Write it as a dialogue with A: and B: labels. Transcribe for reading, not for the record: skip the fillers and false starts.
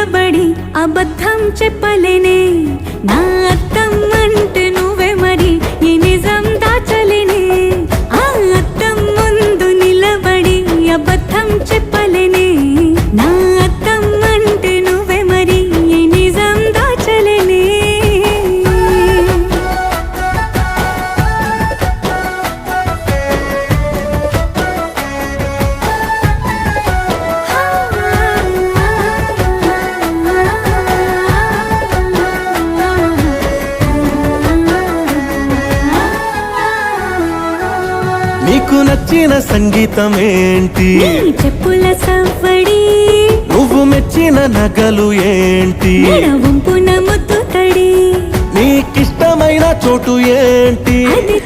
A: నిలబడి అబద్ధం చెప్పలేనే నా అద్దం అంటే నువ్వే మరి ఈ నిజం దాచలేనే ఆ అద్దం ముందు నిలబడి అబద్ధం చెప్పలేనే నా అద్దం అంటే నువ్వే మరి ఈ నిజం దాచలేనే
B: నీకు నచ్చిన సంగీతం ఏంటి
A: నీ చెప్పుల సవ్వడి
B: నువ్వు మెచ్చిన నగలు ఏంటి
A: వంపున ముద్దు తడి
B: నీకిష్టమైన చోటు ఏంటి
A: అది